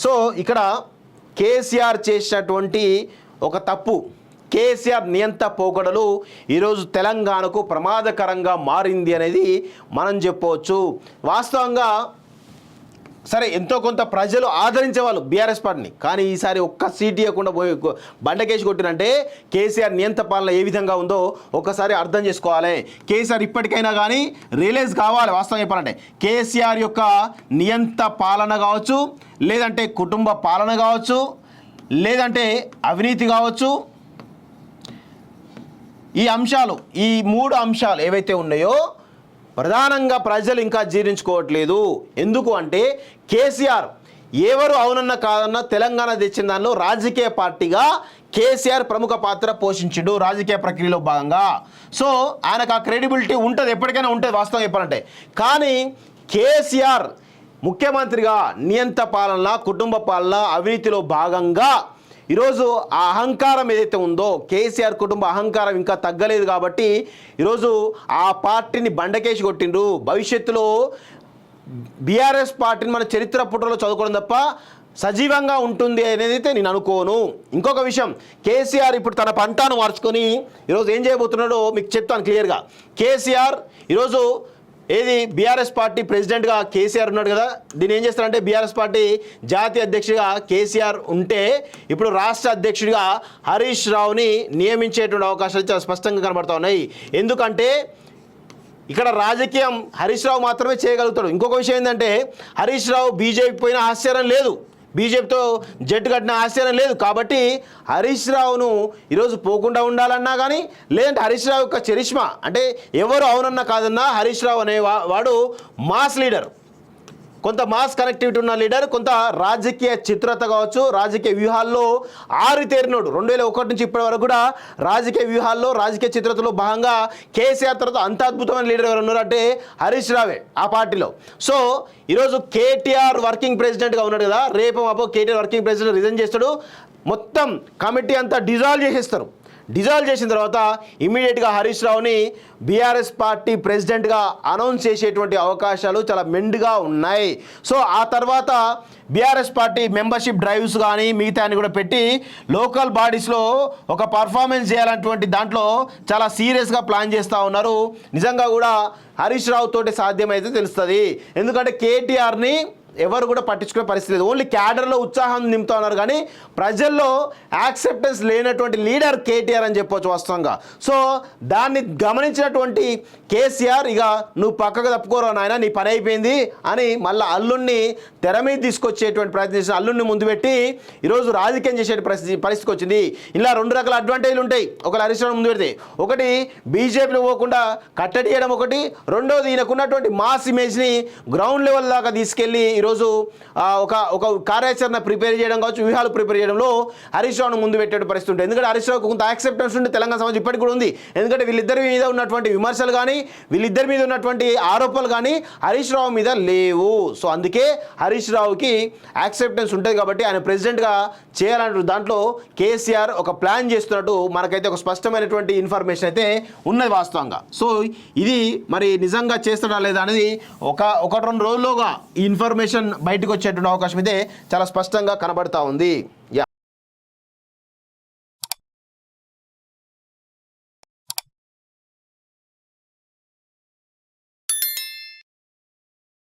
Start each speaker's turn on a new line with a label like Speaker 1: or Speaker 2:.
Speaker 1: So ఇక్కడ కేసీఆర్ చేసినటువంటి ఒక తప్పు, కేసీఆర్ నియంత పోకడలు ఈరోజు తెలంగాణకు ప్రమాదకరంగా మారింది అనేది మనం చెప్పవచ్చు. వాస్తవంగా సరే ఎంతో కొంత ప్రజలు ఆదరించేవాళ్ళు బీఆర్ఎస్ పార్టీని, కానీ ఈసారి ఒక్క సీట్ ఇవ్వకుండా బండకేసి కొట్టినంటే కేసీఆర్ నియంత పాలన ఏ విధంగా ఉందో ఒక్కసారి అర్థం చేసుకోవాలి. కేసీఆర్ ఇప్పటికైనా కానీ రియలైజ్ కావాలి. వాస్తవం చెప్పాలంటే కేసీఆర్ యొక్క నియంత పాలన కావచ్చు, లేదంటే కుటుంబ పాలన కావచ్చు, లేదంటే అవినీతి కావచ్చు, ఈ అంశాలు, ఈ 3 అంశాలు ఏవైతే ఉన్నాయో ప్రధానంగా ప్రజలు ఇంకా జీర్ణించుకోవట్లేదు. ఎందుకు అంటే కేసీఆర్ ఎవరు అవునన్న కాదన్న తెలంగాణ తెచ్చిన దానిలో రాజకీయ పార్టీగా కేసీఆర్ ప్రముఖ పాత్ర పోషించిండు రాజకీయ ప్రక్రియలో భాగంగా. సో ఆయనకు ఆ క్రెడిబిలిటీ ఉంటుంది, ఎప్పటికైనా ఉంటుంది వాస్తవం చెప్పాలంటే. కానీ కేసీఆర్ ముఖ్యమంత్రిగా నియంత పాలన, కుటుంబ పాలన, అవినీతిలో భాగంగా ఈరోజు ఆ అహంకారం ఏదైతే ఉందో, కేసీఆర్ కుటుంబ అహంకారం ఇంకా తగ్గలేదు కాబట్టి ఈరోజు ఆ పార్టీని బండకేసి కొట్టిండ్రు. భవిష్యత్తులో బీఆర్ఎస్ పార్టీని మన చరిత్ర పుటలో చదువుకోవడం తప్ప సజీవంగా ఉంటుంది అనేది అయితే నేను అనుకోను. ఇంకొక విషయం, కేసీఆర్ ఇప్పుడు తన పంటాను మార్చుకొని ఈరోజు ఏం చేయబోతున్నాడో మీకు చెప్తాను క్లియర్గా. కేసీఆర్ ఈరోజు ఏది బీఆర్ఎస్ పార్టీ ప్రెసిడెంట్గా కేసీఆర్ ఉన్నాడు కదా, దీన్ని ఏం చేస్తారంటే బీఆర్ఎస్ పార్టీ జాతీయ అధ్యక్షుడిగా కేసీఆర్ ఉంటే ఇప్పుడు రాష్ట్ర అధ్యక్షుడిగా హరీష్ రావుని నియమించేటువంటి అవకాశాలు చాలా స్పష్టంగా కనబడుతూ ఉన్నాయి. ఎందుకంటే ఇక్కడ రాజకీయం హరీష్ రావు మాత్రమే చేయగలుగుతాడు. ఇంకొక విషయం ఏంటంటే హరీష్ రావు బీజేపీ పోయిన ఆశ్చర్యం లేదు, బీజేపీతో జట్టు కట్టిన ఆశ్చర్యం లేదు. కాబట్టి హరీష్ రావును ఈరోజు పోకుండా ఉండాలన్నా కానీ, లేదంటే హరీష్ రావు యొక్క చరిష్మా అంటే ఎవరు అవునన్నా కాదన్నా హరీష్ రావు అనే వాడు మాస్ లీడర్, కొంత మాస్ కనెక్టివిటీ ఉన్న లీడర్, కొంత రాజకీయ చిత్రత కావచ్చు, రాజకీయ వ్యూహాల్లో ఆరితేరినోడు. 2001 నుంచి ఇప్పటి వరకు కూడా రాజకీయ వ్యూహాల్లో, రాజకీయ చిత్రతలో భాగంగా కేసీఆర్ తర్వాత అంత అద్భుతమైన లీడర్ ఎవరు ఉన్నారంటే హరీష్ రావే ఆ పార్టీలో. సో ఈరోజు కేటీఆర్ వర్కింగ్ ప్రెసిడెంట్గా ఉన్నాడు కదా, రేపు మాపో కేటీఆర్ వర్కింగ్ ప్రెసిడెంట్ రిజైన్ చేస్తాడు, మొత్తం కమిటీ అంతా డిజాల్వ్ చేసేస్తారు. డిజాల్వ్ చేసిన తర్వాత ఇమీడియట్గా హరీష్ రావుని బీఆర్ఎస్ పార్టీ ప్రెసిడెంట్గా అనౌన్స్ చేసేటువంటి అవకాశాలు చాలా మెండుగా ఉన్నాయి. సో ఆ తర్వాత బీఆర్ఎస్ పార్టీ మెంబర్షిప్ డ్రైవ్స్ కానీ మిగతా అని కూడా పెట్టి లోకల్ బాడీస్లో ఒక పర్ఫార్మెన్స్ చేయాలన్నటువంటి దాంట్లో చాలా సీరియస్గా ప్లాన్ చేస్తూ ఉన్నారు. నిజంగా కూడా హరీష్ రావు తోటి సాధ్యమైతే తెలుస్తుంది. ఎందుకంటే కేటీఆర్ని ఎవరు కూడా పట్టించుకునే పరిస్థితి లేదు. ఓన్లీ క్యాడర్లో ఉత్సాహం నింపుతా ఉన్నారు, కానీ ప్రజల్లో యాక్సెప్టెన్స్ లేనటువంటి లీడర్ కేటీఆర్ అని చెప్పవచ్చు వాస్తవంగా. సో దాన్ని గమనించినటువంటి కేసీఆర్ ఇక నువ్వు పక్కకు తప్పుకోరా నాయన, నీ పని అయిపోయింది అని మళ్ళీ అల్లుణ్ణి తెర మీద తీసుకొచ్చేటువంటి ప్రయత్నించిన అల్లుణ్ణి ముందు పెట్టి ఈరోజు రాజకీయం చేసే పరిస్థితికి వచ్చింది. ఇలా 2 రకాల అడ్వాంటేజ్లు ఉంటాయి. ఒక హరీష్ రావు ముందు పెడితే ఒకటి బీజేపీలో పోకుండా కట్టడి చేయడం, ఒకటి రెండోది ఈయనకున్నటువంటి మాస్ ఇమేజ్ని గ్రౌండ్ లెవెల్ దాకా తీసుకెళ్ళి ఈరోజు ఒక కార్యాచరణ ప్రిపేర్ చేయడం కావచ్చు, వ్యూహాలు ప్రిపేర్ చేయడంలో హరీష్ రావును ముందు పెట్టే పరిస్థితి ఉంటుంది. ఎందుకంటే హరీష్ రావుకు కొంత యాక్సెప్టెన్స్ ఉంటే తెలంగాణ సమాజం ఇప్పటికి కూడా ఉంది. ఎందుకంటే వీళ్ళిద్దరి మీద ఉన్నటువంటి విమర్శలు కానీ, వీళ్ళిద్దరి మీద ఉన్నటువంటి ఆరోపణలు కానీ హరీష్ రావు మీద లేవు. సో అందుకే హరీష్ రావుకి యాక్సెప్టెన్స్ ఉంటుంది కాబట్టి ఆయన ప్రెసిడెంట్గా చేయాలంటే దాంట్లో కేసీఆర్ ఒక ప్లాన్ చేస్తున్నట్టు మనకైతే ఒక స్పష్టమైనటువంటి ఇన్ఫర్మేషన్ అయితే ఉన్నది వాస్తవంగా. సో ఇది మరి నిజంగా చేస్తాడా లేదా అనేది ఒక 2 రోజుల్లోగా ఈ ఇన్ఫర్మేషన్ బయటకు వచ్చేటువంటి అవకాశం అయితే చాలా స్పష్టంగా కనబడతా ఉంది.